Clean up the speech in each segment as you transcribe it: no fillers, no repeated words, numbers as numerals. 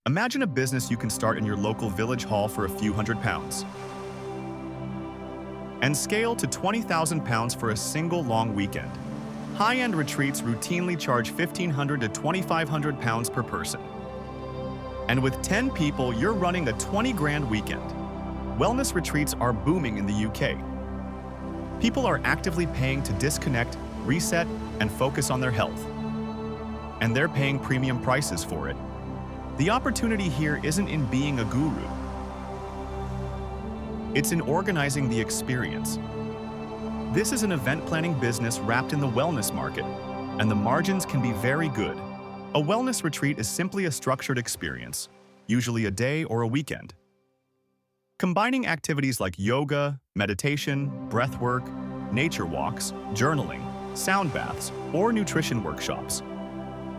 Imagine a business you can start in your local village hall for a few £100 and scale to £20,000 for a single long weekend. High-end retreats routinely charge £1,500 to £2,500 per person. And with 10 people, you're running a 20 grand weekend. Wellness retreats are booming in the UK. People are actively paying to disconnect, reset, and focus on their health. And they're paying premium prices for it. The opportunity here isn't in being a guru. It's in organizing the experience. This is an event planning business wrapped in the wellness market, and the margins can be very good. A wellness retreat is simply a structured experience, usually a day or a weekend. Combining activities like yoga, meditation, breathwork, nature walks, journaling, sound baths, or nutrition workshops.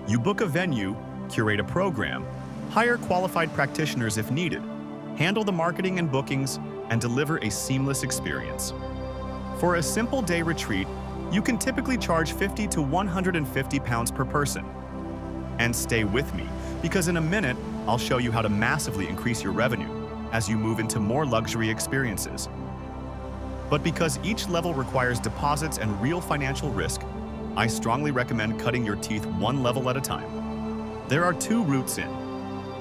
You book a venue, curate a program, hire qualified practitioners if needed, handle the marketing and bookings, and deliver a seamless experience. For a simple day retreat, you can typically charge £50 to £150 per person. And stay with me, because in a minute, I'll show you how to massively increase your revenue as you move into more luxury experiences. But because each level requires deposits and real financial risk, I strongly recommend cutting your teeth one level at a time. There are two routes in.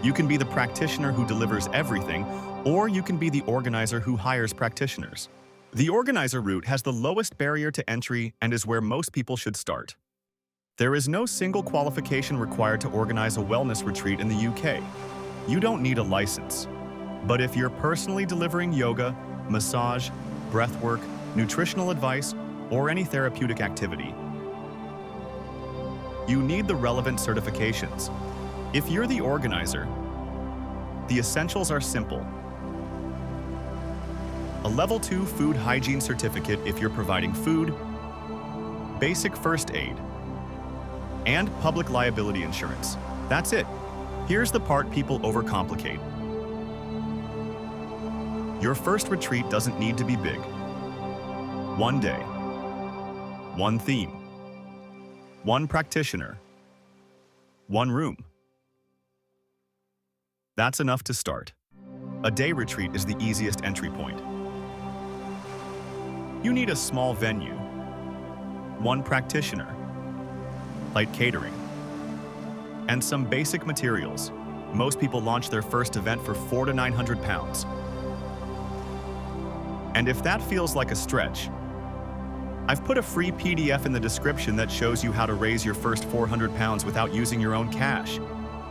You can be the practitioner who delivers everything, or you can be the organizer who hires practitioners. The organizer route has the lowest barrier to entry and is where most people should start. There is no single qualification required to organize a wellness retreat in the UK. You don't need a license. But if you're personally delivering yoga, massage, breathwork, nutritional advice, or any therapeutic activity, you need the relevant certifications. If you're the organizer, the essentials are simple. A Level 2 food hygiene certificate if you're providing food, basic first aid, and public liability insurance. That's it. Here's the part people overcomplicate. Your first retreat doesn't need to be big. One day, one theme, one practitioner, one room. That's enough to start. A day retreat is the easiest entry point. You need a small venue, one practitioner, light catering, and some basic materials. Most people launch their first event for £400 to £900. And if that feels like a stretch, I've put a free PDF in the description that shows you how to raise your first £400 without using your own cash.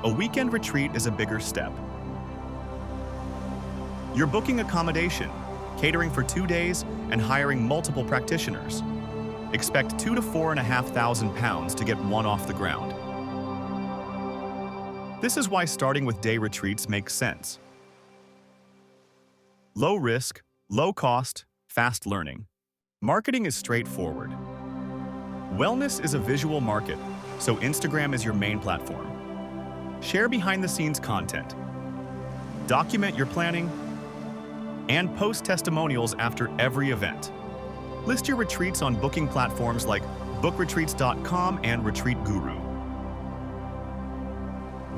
A weekend retreat is a bigger step. You're booking accommodation, catering for 2 days, and hiring multiple practitioners. Expect £2,000 to £4,500 to get one off the ground. This is why starting with day retreats makes sense. Low risk, low cost, fast learning. Marketing is straightforward. Wellness is a visual market, so Instagram is your main platform. Share behind-the-scenes content. Document your planning, and post testimonials after every event. List your retreats on booking platforms like bookretreats.com and Retreat Guru.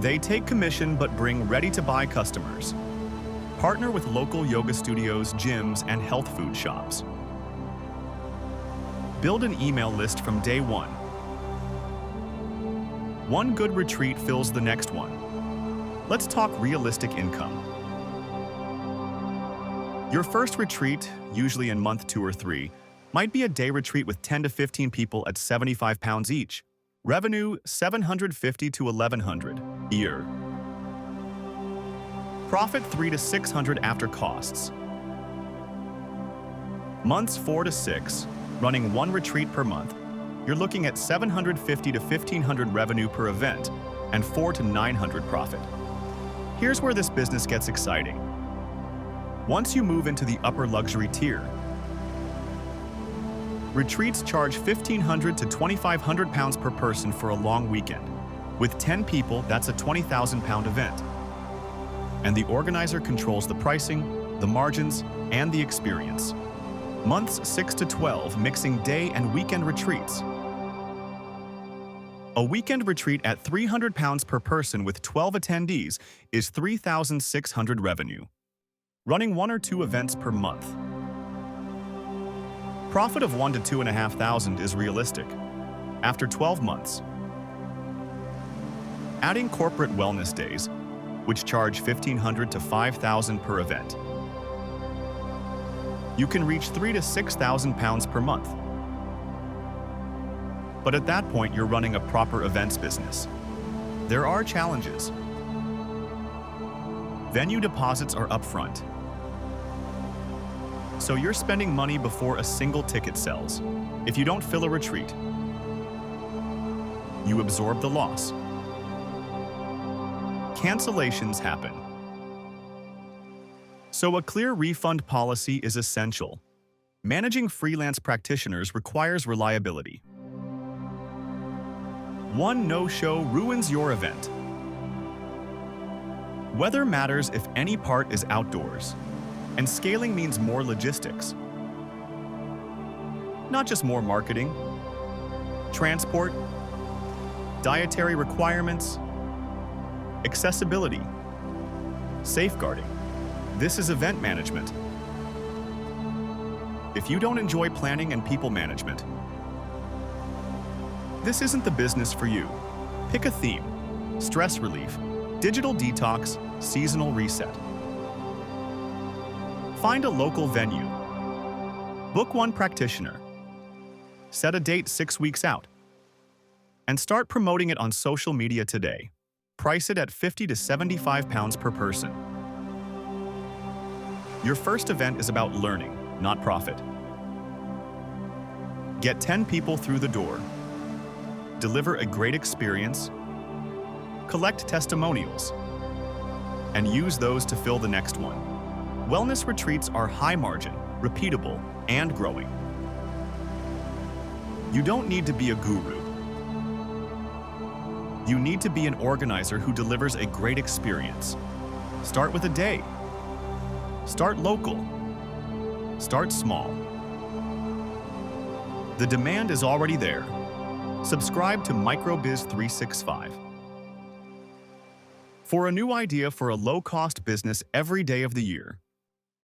They take commission but bring ready-to-buy customers. Partner with local yoga studios, gyms, and health food shops. Build an email list from day one. One good retreat fills the next one. Let's talk realistic income. Your first retreat, usually in month 2 or 3, might be a day retreat with 10 to 15 people at £75 each. Revenue, $750 to $1,100 a year. Profit, $300 to $600 after costs. Months 4 to 6, running one retreat per month, you're looking at $750 to $1,500 revenue per event and $400 to $900 profit. Here's where this business gets exciting. Once you move into the upper luxury tier, retreats charge £1,500 to £2,500 per person for a long weekend. With 10 people, that's a £20,000 event. And the organizer controls the pricing, the margins, and the experience. Months 6 to 12, mixing day and weekend retreats. A weekend retreat at £300 per person with 12 attendees is $3,600 revenue. Running 1 or 2 events per month. Profit of $1,000 to $2,500 is realistic. After 12 months. Adding corporate wellness days, which charge $1,500 to $5,000 per event. You can reach £3,000 to £6,000 per month. But at that point, you're running a proper events business. There are challenges. Venue deposits are upfront. So you're spending money before a single ticket sells. If you don't fill a retreat, you absorb the loss. Cancellations happen. So a clear refund policy is essential. Managing freelance practitioners requires reliability. One no-show ruins your event. Weather matters if any part is outdoors, and scaling means more logistics. Not just more marketing, transport, dietary requirements, accessibility, safeguarding. This is event management. If you don't enjoy planning and people management, this isn't the business for you. Pick a theme: stress relief, digital detox, seasonal reset. Find a local venue. Book one practitioner. Set a date 6 weeks out. And start promoting it on social media today. Price it at £50 to £75 per person. Your first event is about learning, not profit. Get 10 people through the door. Deliver a great experience. Collect testimonials. And use those to fill the next one. Wellness retreats are high margin, repeatable, and growing. You don't need to be a guru. You need to be an organizer who delivers a great experience. Start with a day. Start local. Start small. The demand is already there. Subscribe to MicroBiz 365 for a new idea for a low-cost business every day of the year.